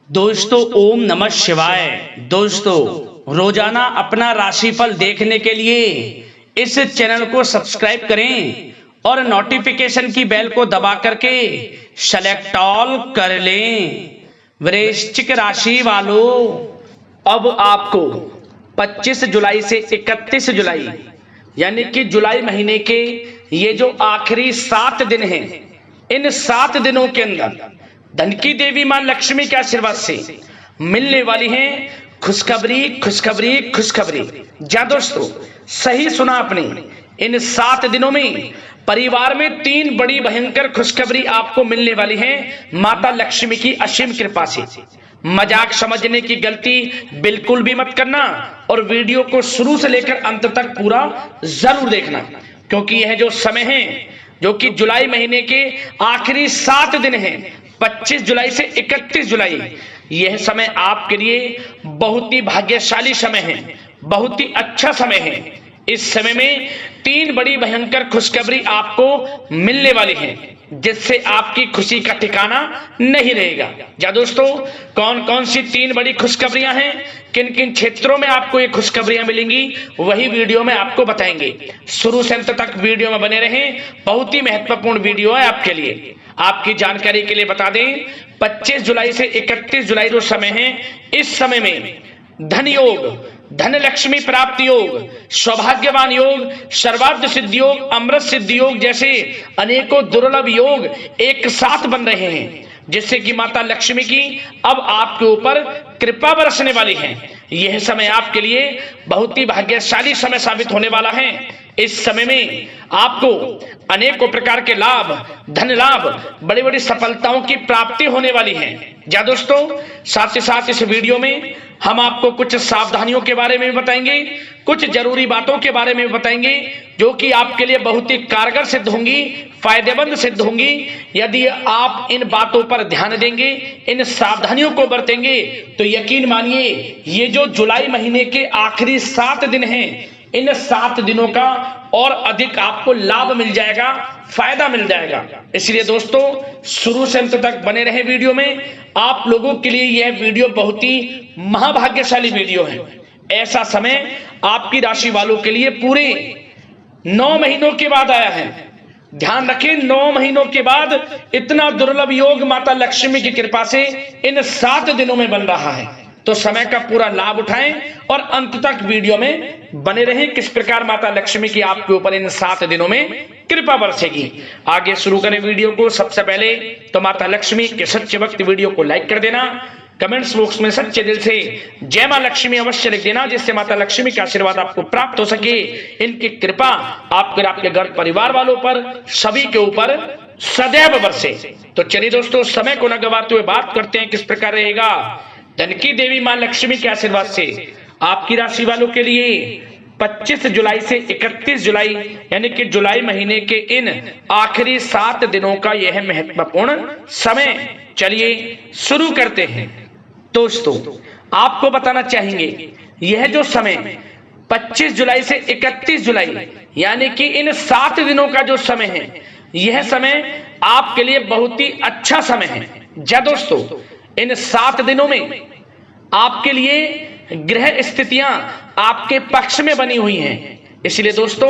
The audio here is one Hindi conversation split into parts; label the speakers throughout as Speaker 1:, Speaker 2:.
Speaker 1: दोस्तों ओम नमः शिवाय। दोस्तों रोजाना अपना राशिफल देखने के लिए इस चैनल को सब्सक्राइब करें और नोटिफिकेशन की बेल को दबा करके सेलेक्ट ऑल कर लें। वृश्चिक राशि वालों, अब आपको 25 जुलाई से 31 जुलाई यानी कि जुलाई महीने के ये जो आखिरी 7 दिन हैं, इन 7 दिनों के अंदर धन की देवी मां लक्ष्मी के आशीर्वाद से मिलने वाली है खुशखबरी खुशखबरी खुशखबरी। जा दोस्तों, सही सुना आपने, इन 7 दिनों में परिवार में 3 बड़ी भयंकर खुशखबरी आपको मिलने वाली है माता लक्ष्मी की असीम कृपा से। मजाक समझने की गलती बिल्कुल भी मत करना और वीडियो को शुरू से लेकर अंत तक पूरा जरूर देखना, क्योंकि यह जो समय है जो कि जुलाई महीने के आखिरी 7 दिन हैं, 25 जुलाई से 31 जुलाई, यह समय आपके लिए बहुत ही भाग्यशाली समय है, बहुत ही अच्छा समय है। इस समय में 3 बड़ी भयंकर खुशखबरी आपको मिलने वाली है, जिससे आपकी खुशी का ठिकाना नहीं रहेगा। जा दोस्तों, कौन कौन सी 3 बड़ी खुशखबरियां हैं, किन किन क्षेत्रों में आपको ये खुशखबरियां मिलेंगी, वही वीडियो में आपको बताएंगे। शुरू से अंत तक वीडियो में बने रहें, बहुत ही महत्वपूर्ण वीडियो है आपके लिए। आपकी जानकारी के लिए बता दें, 25 जुलाई से 31 जुलाई जो समय है, इस समय में धन योग, धन लक्ष्मी प्राप्ति योग, सौभाग्यवान योग, सर्वार्थ सिद्धि योग, अमृत सिद्धि योग जैसे अनेकों दुर्लभ योग एक साथ बन रहे हैं, जिससे कि माता लक्ष्मी की अब आपके ऊपर कृपा बरसने वाली है। यह समय आपके लिए बहुत ही भाग्यशाली समय साबित होने वाला है। इस समय में आपको अनेकों प्रकार के लाभ, धन लाभ, बड़ी बड़ी सफलताओं की प्राप्ति होने वाली है। जा दोस्तों, साथ ही साथ इस वीडियो में हम आपको कुछ सावधानियों के बारे में भी बताएंगे, कुछ जरूरी बातों के बारे में भी बताएंगे, जो कि आपके लिए बहुत ही कारगर सिद्ध होंगी, फायदेमंद सिद्ध होंगी। यदि आप इन बातों पर ध्यान देंगे, इन सावधानियों को बरतेंगे, तो यकीन मानिए ये जो जुलाई महीने के आखिरी 7 दिन हैं, इन 7 दिनों का और अधिक आपको लाभ मिल जाएगा, फायदा मिल जाएगा। इसलिए दोस्तों, शुरू से अंत तक बने रहे वीडियो में। आप लोगों के लिए यह वीडियो बहुत ही महाभाग्यशाली वीडियो है। ऐसा समय आपकी राशि वालों के लिए पूरे 9 महीनों के बाद आया है। ध्यान रखें, 9 महीनों के बाद इतना दुर्लभ योग माता लक्ष्मी की कृपा से इन 7 दिनों में बन रहा है। तो समय का पूरा लाभ उठाएं और अंत तक वीडियो में बने रहें, किस प्रकार माता लक्ष्मी की आपके ऊपर इन 7 दिनों में कृपा बरसेगी। आगे शुरू करें वीडियो को। सबसे पहले तो माता लक्ष्मी के सच्चे भक्त वीडियो को लाइक कर देना, कमेंट्स बॉक्स में सच्चे दिल से जय मां लक्ष्मी अवश्य लिख देना, जिससे माता लक्ष्मी का आशीर्वाद आपको प्राप्त हो सके, इनकी कृपा आपके घर परिवार वालों पर, सभी के ऊपर सदैव बरसे। तो चलिए दोस्तों, समय को न गवाते हुए बात करते हैं किस प्रकार रहेगा धन की देवी मां लक्ष्मी के आशीर्वाद से आपकी राशि वालों के लिए 25 जुलाई से 31 जुलाई यानी कि जुलाई महीने के इन आखिरी 7 दिनों का यह महत्वपूर्ण समय। चलिए शुरू करते हैं। दोस्तों, आपको बताना चाहेंगे, यह जो समय 25 जुलाई से 31 जुलाई यानी कि इन 7 दिनों का जो समय है, यह समय आपके लिए बहुत ही अच्छा समय है। जा दोस्तों, इन 7 दिनों में आपके लिए ग्रह स्थितियां आपके पक्ष में बनी हुई हैं। इसलिए दोस्तों,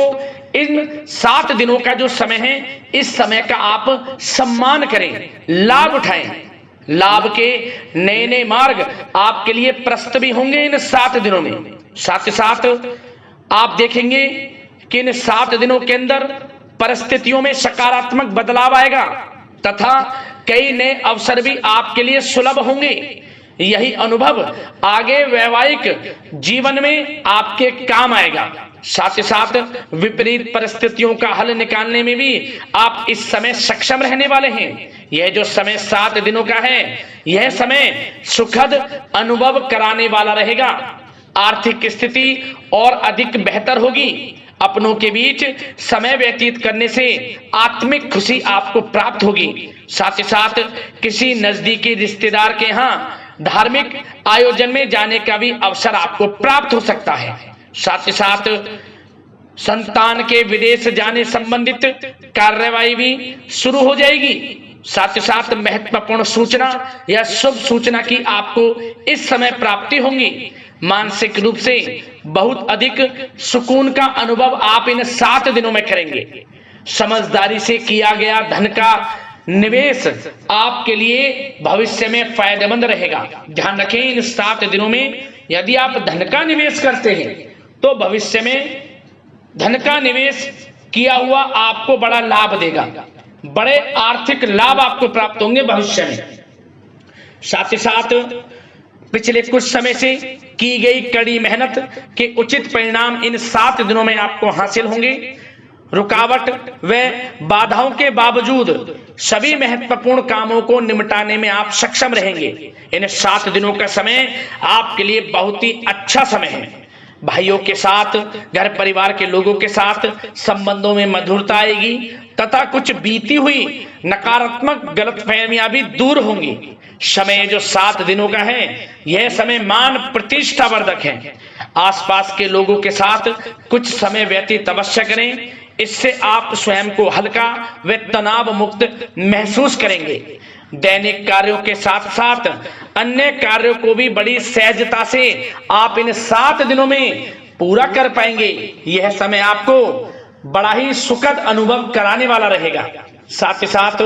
Speaker 1: इन 7 दिनों का जो समय है, इस समय का आप सम्मान करें, लाभ उठाएं। लाभ के नए नए मार्ग आपके लिए प्रशस्त भी होंगे इन 7 दिनों में। साथ ही साथ आप देखेंगे कि इन 7 दिनों के अंदर परिस्थितियों में सकारात्मक बदलाव आएगा तथा कई नए अवसर भी आपके लिए सुलभ होंगे। यही अनुभव आगे वैवाहिक जीवन में आपके काम आएगा। साथ ही साथ विपरीत परिस्थितियों का हल निकालने में भी आप इस समय सक्षम रहने वाले हैं। यह जो समय 7 दिनों का है, यह समय सुखद अनुभव कराने वाला रहेगा। आर्थिक स्थिति और अधिक बेहतर होगी। अपनों के बीच समय व्यतीत करने से आत्मिक खुशी आपको प्राप्त होगी। साथ ही साथ किसी नजदीकी रिश्तेदार के यहाँ धार्मिक आयोजन में जाने का भी अवसर आपको प्राप्त हो सकता है। साथ ही साथ संतान के विदेश जाने संबंधित कार्यवाही भी शुरू हो जाएगी। साथ ही साथ महत्वपूर्ण सूचना या शुभ सूचना की आपको इस समय प्राप्ति होंगी। मानसिक रूप से बहुत अधिक सुकून का अनुभव आप इन 7 दिनों में करेंगे। समझदारी से किया गया धन का निवेश आपके लिए भविष्य में फायदेमंद रहेगा। ध्यान रखें, इन 7 दिनों में यदि आप धन का निवेश करते हैं तो भविष्य में धन का निवेश किया हुआ आपको बड़ा लाभ देगा, बड़े आर्थिक लाभ आपको प्राप्त होंगे भविष्य में। साथ ही साथ पिछले कुछ समय से की गई कड़ी मेहनत के उचित परिणाम इन 7 दिनों में आपको हासिल होंगे। रुकावट व बाधाओं के बावजूद सभी महत्वपूर्ण कामों को निपटाने में आप सक्षम रहेंगे। इन 7 दिनों का समय आपके लिए बहुत ही अच्छा समय है। भाइयों के साथ, घर परिवार के लोगों के साथ संबंधों में मधुरता आएगी तथा कुछ बीती हुई नकारात्मक गलतफहमियां भी दूर होंगी। समय जो 7 दिनों का है, यह समय मान प्रतिष्ठा वर्धक है। आसपास के लोगों के साथ कुछ समय व्यतीत अवश्य करें, इससे आप स्वयं को हल्का व तनाव मुक्त महसूस करेंगे। दैनिक कार्यों के साथ साथ अन्य कार्यों को भी बड़ी सहजता से आप इन 7 दिनों में पूरा कर पाएंगे। यह समय आपको बड़ा ही सुखद अनुभव कराने वाला रहेगा। साथ ही साथ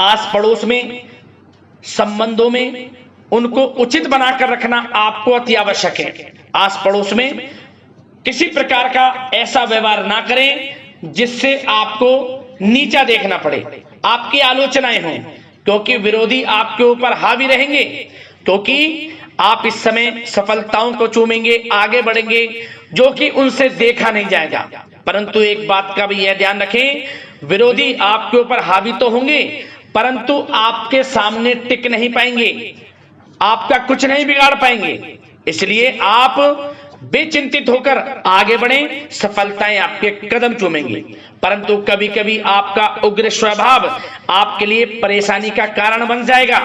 Speaker 1: आस पड़ोस में संबंधों में उनको उचित बनाकर रखना आपको अति आवश्यक है। आस पड़ोस में किसी प्रकार का ऐसा व्यवहार ना करें जिससे आपको नीचा देखना पड़े, आपकी आलोचनाएं हों, क्योंकि विरोधी आपके ऊपर हावी रहेंगे। क्योंकि आप इस समय सफलताओं को चूमेंगे, आगे बढ़ेंगे, जो कि उनसे देखा नहीं जाएगा। परंतु एक बात का भी यह ध्यान रखें, विरोधी आपके ऊपर हावी तो होंगे परंतु आपके सामने टिक नहीं पाएंगे, आपका कुछ नहीं बिगाड़ पाएंगे। इसलिए आप बेचिंतित होकर आगे बढ़ें, सफलताएं आपके कदम चूमेंगी। परंतु कभी कभी आपका उग्र स्वभाव आपके लिए परेशानी का कारण बन जाएगा।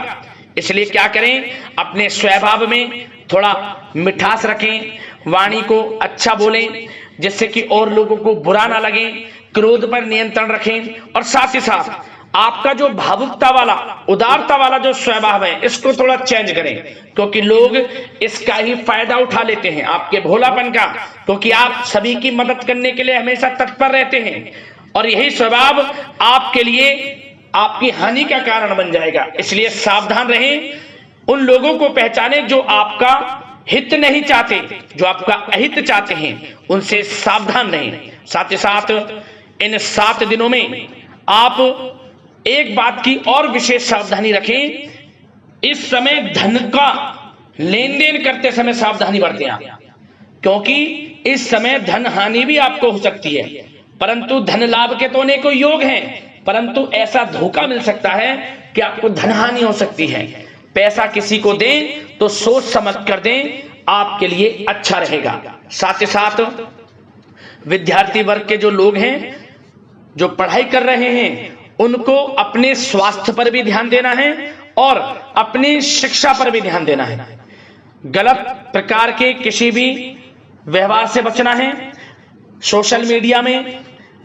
Speaker 1: इसलिए क्या करें, अपने स्वभाव में थोड़ा मिठास रखें, वाणी को अच्छा बोलें जिससे कि और लोगों को बुरा ना लगे, क्रोध पर नियंत्रण रखें। और साथ ही साथ आपका जो भावुकता वाला, उदारता वाला जो स्वभाव है, इसको थोड़ा चेंज करें, क्योंकि लोग इसका ही फायदा उठा लेते हैं, आपके भोलापन का, क्योंकि आप सभी की मदद करने के लिए हमेशा तत्पर रहते हैं। और यही स्वभाव आपके लिए आपकी हानि का कारण बन जाएगा। इसलिए सावधान रहें, उन लोगों को पहचाने जो आपका हित नहीं चाहते, जो आपका अहित चाहते हैं, उनसे सावधान रहें। साथ ही साथ इन 7 दिनों में आप एक बात की और विशेष सावधानी रखें, इस समय धन का लेन देन करते समय सावधानी बरतें आप, क्योंकि इस समय धन हानि भी आपको हो सकती है। परंतु धन लाभ के तो अनेकों योग हैं, परंतु ऐसा धोखा मिल सकता है कि आपको धन हानि हो सकती है। पैसा किसी को दें तो सोच समझ कर दें, आपके लिए अच्छा रहेगा। साथ ही साथ विद्यार्थी वर्ग के जो लोग हैं, जो पढ़ाई कर रहे हैं, उनको अपने स्वास्थ्य पर भी ध्यान देना है और अपनी शिक्षा पर भी ध्यान देना है। गलत प्रकार के किसी भी व्यवहार से बचना है। सोशल मीडिया में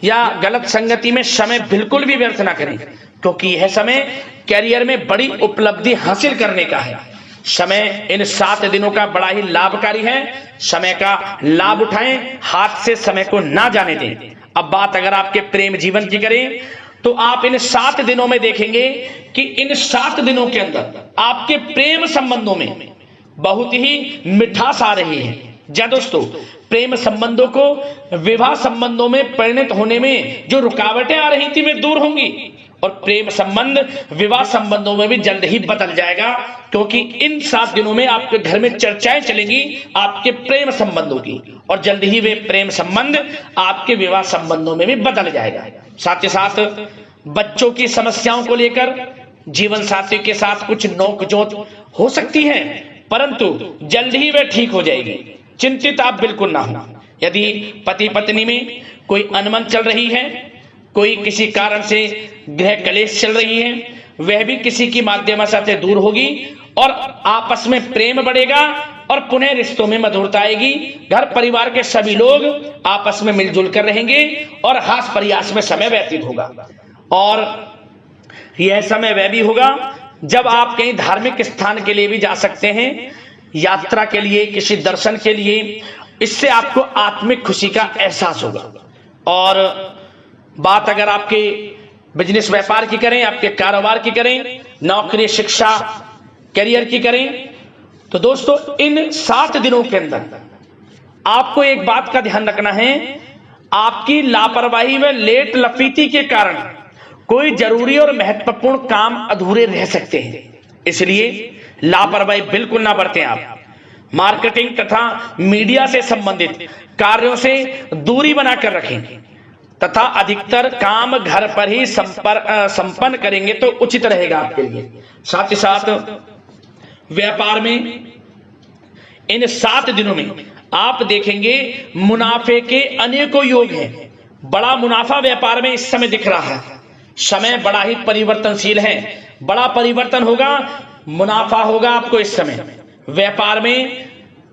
Speaker 1: या गलत संगति में समय बिल्कुल भी व्यर्थ ना करें, क्योंकि यह समय कैरियर में बड़ी उपलब्धि हासिल करने का है। समय इन 7 दिनों का बड़ा ही लाभकारी है। समय का लाभ उठाएं, हाथ से समय को ना जाने दें। अब बात अगर आपके प्रेम जीवन की करें तो आप इन 7 दिनों में देखेंगे कि इन 7 दिनों के अंदर आपके प्रेम संबंधों में बहुत ही मिठास आ रही है। जी दोस्तों, प्रेम संबंधों को विवाह संबंधों में परिणत होने में जो रुकावटें आ रही थी वे दूर होंगी और प्रेम संबंध विवाह संबंधों में भी जल्द ही बदल जाएगा, क्योंकि इन 7 दिनों में आपके घर में चर्चाएं चलेंगी आपके प्रेम संबंधों की और जल्द ही वे प्रेम संबंध आपके विवाह संबंधों में भी बदल जाएगा। साथ ही साथ बच्चों की समस्याओं को लेकर जीवन साथी के साथ कुछ नोकझोंक हो सकती है, परंतु जल्द ही वे ठीक हो जाएगी। चिंतित आप बिल्कुल ना हो। यदि पति पत्नी में कोई अनबन चल रही है, कोई किसी कारण से गृह कलेश चल रही है, वह भी किसी की माध्यम से दूर होगी और आपस में प्रेम बढ़ेगा और पुनः रिश्तों में मधुरता आएगी। घर परिवार के सभी लोग आपस में मिलजुल कर रहेंगे और हास प्रयास में समय व्यतीत होगा। और यह समय वह भी होगा जब आप कहीं धार्मिक स्थान के लिए भी जा सकते हैं, यात्रा के लिए, किसी दर्शन के लिए। इससे आपको आत्मिक खुशी का एहसास होगा। और बात अगर आपके बिजनेस व्यापार की करें, आपके कारोबार की करें, नौकरी, शिक्षा, करियर की करें, तो दोस्तों इन 7 दिनों के अंदर आपको एक बात का ध्यान रखना है, आपकी लापरवाही व लेट लफीती के कारण कोई जरूरी और महत्वपूर्ण काम अधूरे रह सकते हैं। इसलिए लापरवाही बिल्कुल ना बरतें। आप मार्केटिंग तथा मीडिया से संबंधित कार्यों से दूरी बनाकर रखें तथा अधिकतर काम घर पर ही संपन्न करेंगे तो उचित रहेगा आपके लिए। साथ ही साथ व्यापार में इन 7 दिनों में आप देखेंगे मुनाफे के अनेकों योग हैं। बड़ा मुनाफा व्यापार में इस समय दिख रहा है। समय बड़ा ही परिवर्तनशील है, बड़ा परिवर्तन होगा, मुनाफा होगा आपको इस समय। व्यापार में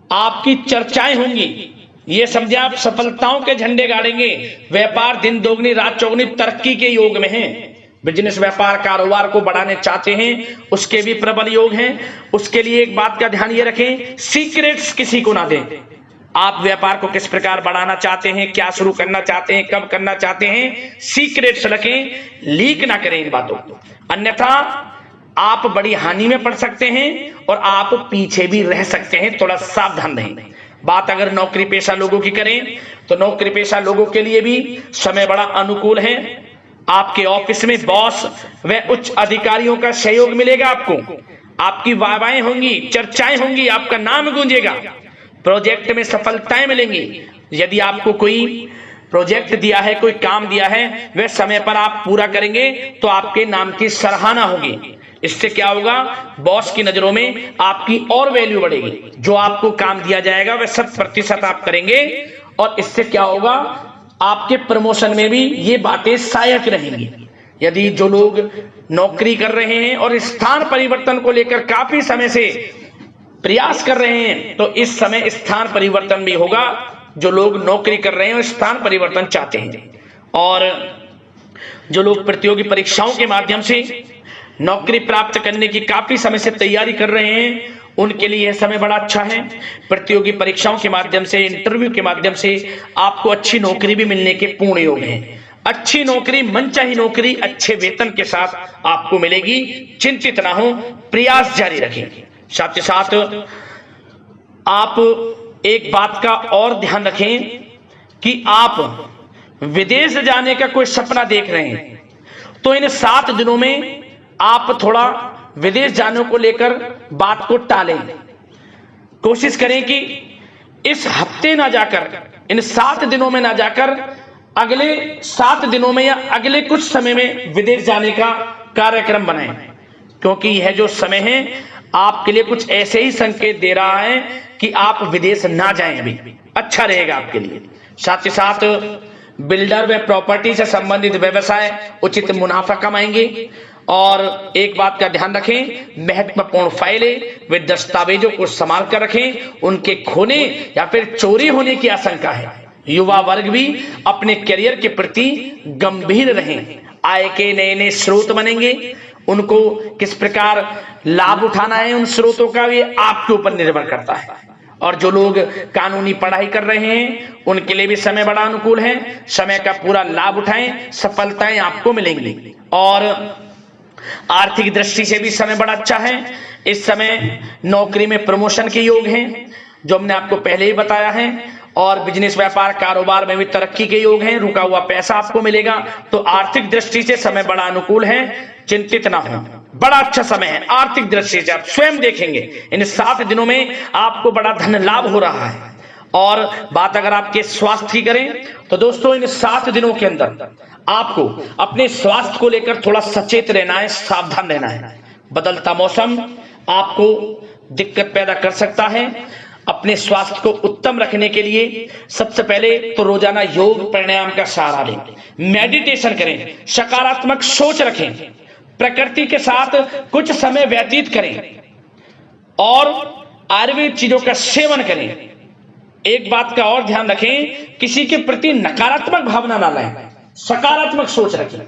Speaker 1: आपकी चर्चाएं होंगी, ये समझे आप सफलताओं के झंडे गाड़ेंगे। व्यापार दिन दोगुनी रात चौगुनी तरक्की के योग में है। बिजनेस व्यापार कारोबार को बढ़ाने चाहते हैं, उसके भी प्रबल योग हैं। उसके लिए एक बात का ध्यान ये रखें, सीक्रेट्स किसी को ना दें। आप व्यापार को किस प्रकार बढ़ाना चाहते हैं, क्या शुरू करना चाहते हैं, कब करना चाहते हैं, सीक्रेट्स रखें, लीक ना करें इन बातों को, अन्यथा आप बड़ी हानि में पड़ सकते हैं और आप पीछे भी रह सकते हैं। थोड़ा सावधान रहें। बात अगर नौकरी पेशा लोगों की करें तो नौकरी पेशा लोगों के लिए भी समय बड़ा अनुकूल है। आपके ऑफिस में बॉस व उच्च अधिकारियों का सहयोग मिलेगा आपको। आपकी वाहवाहें होंगी, चर्चाएं होंगी, आपका नाम गूंजेगा। प्रोजेक्ट में सफलताएं मिलेंगी। यदि आपको कोई प्रोजेक्ट दिया है, कोई काम दिया है, वह समय पर आप पूरा करेंगे तो आपके नाम की सराहना होगी। इससे क्या होगा, बॉस की नजरों में आपकी और वैल्यू बढ़ेगी। जो आपको काम दिया जाएगा वह 100% आप करेंगे और इससे क्या होगा, आपके प्रमोशन में भी ये बातें सहायक रहेंगी। यदि जो लोग नौकरी कर रहे हैं और स्थान परिवर्तन को लेकर काफी समय से प्रयास कर रहे हैं तो इस समय स्थान परिवर्तन भी होगा। जो लोग नौकरी कर रहे हैं और स्थान परिवर्तन चाहते हैं, और जो लोग प्रतियोगी परीक्षाओं के माध्यम से नौकरी प्राप्त करने की काफी समय से तैयारी कर रहे हैं, उनके लिए यह समय बड़ा अच्छा है। प्रतियोगी परीक्षाओं के माध्यम से, इंटरव्यू के माध्यम से आपको अच्छी नौकरी भी मिलने के पूर्ण योग हैं। अच्छी नौकरी, मनचाही नौकरी अच्छे वेतन के साथ आपको मिलेगी। चिंतित ना हो, प्रयास जारी रखें। साथ ही साथ आप एक बात का और ध्यान रखें कि आप विदेश जाने का कोई सपना देख रहे हैं तो इन 7 दिनों में आप थोड़ा विदेश जाने को लेकर बात को टालें। कोशिश करें कि इस हफ्ते ना जाकर, इन 7 दिनों में ना जाकर, अगले 7 दिनों में या अगले कुछ समय में विदेश जाने का कार्यक्रम बनाएं, क्योंकि यह जो समय है आपके लिए कुछ ऐसे ही संकेत दे रहा है कि आप विदेश ना जाएं, अभी अच्छा रहेगा आपके लिए। साथ ही साथ बिल्डर व प्रॉपर्टी से संबंधित व्यवसाय उचित मुनाफा कमाएंगे। और एक बात का ध्यान रखें, महत्वपूर्ण फाइलें व दस्तावेजों को संभाल कर रखें, उनके खोने या फिर चोरी होने की आशंका है। युवा वर्ग भी अपने करियर के प्रति गंभीर रहें। आय के नए नए स्रोत बनेंगे, उनको किस प्रकार लाभ उठाना है उन स्रोतों का, भी आपके ऊपर निर्भर करता है। और जो लोग कानूनी पढ़ाई कर रहे हैं उनके लिए भी समय बड़ा अनुकूल है। समय का पूरा लाभ उठाएं, सफलताएं आपको मिलेंगी। और आर्थिक दृष्टि से भी समय बड़ा अच्छा है। इस समय नौकरी में प्रमोशन के योग हैं, जो हमने आपको पहले ही बताया है। और बिजनेस व्यापार कारोबार में भी तरक्की के योग हैं। रुका हुआ पैसा आपको मिलेगा। तो आर्थिक दृष्टि से समय बड़ा अनुकूल है, चिंतित ना हो, बड़ा अच्छा समय है। आर्थिक दृष्टि से आप स्वयं देखेंगे इन 7 दिनों में आपको बड़ा धन लाभ हो रहा है। और बात अगर आपके स्वास्थ्य की करें तो दोस्तों इन 7 दिनों के अंदर आपको अपने स्वास्थ्य को लेकर थोड़ा सचेत रहना है, सावधान रहना है। बदलता मौसम आपको दिक्कत पैदा कर सकता है। अपने स्वास्थ्य को उत्तम रखने के लिए सबसे पहले तो रोजाना योग प्राणायाम का सहारा लें, मेडिटेशन करें, सकारात्मक सोच रखें, प्रकृति के साथ कुछ समय व्यतीत करें और आयुर्वेद चीजों का सेवन करें। एक बात का और ध्यान रखें, किसी के प्रति नकारात्मक भावना ना लाएं, सकारात्मक सोच रखें।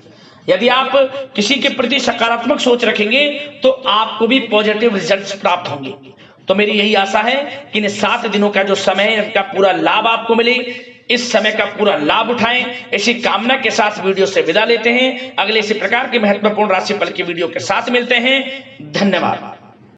Speaker 1: यदि आप किसी के प्रति सकारात्मक सोच रखेंगे तो आपको भी पॉजिटिव रिजल्ट्स प्राप्त होंगे। तो मेरी यही आशा है कि इन 7 दिनों का जो समय है इनका पूरा लाभ आपको मिले, इस समय का पूरा लाभ उठाएं। इसी कामना के साथ वीडियो से विदा लेते हैं। अगले इसी प्रकार के महत्वपूर्ण राशिफल की वीडियो के साथ मिलते हैं। धन्यवाद।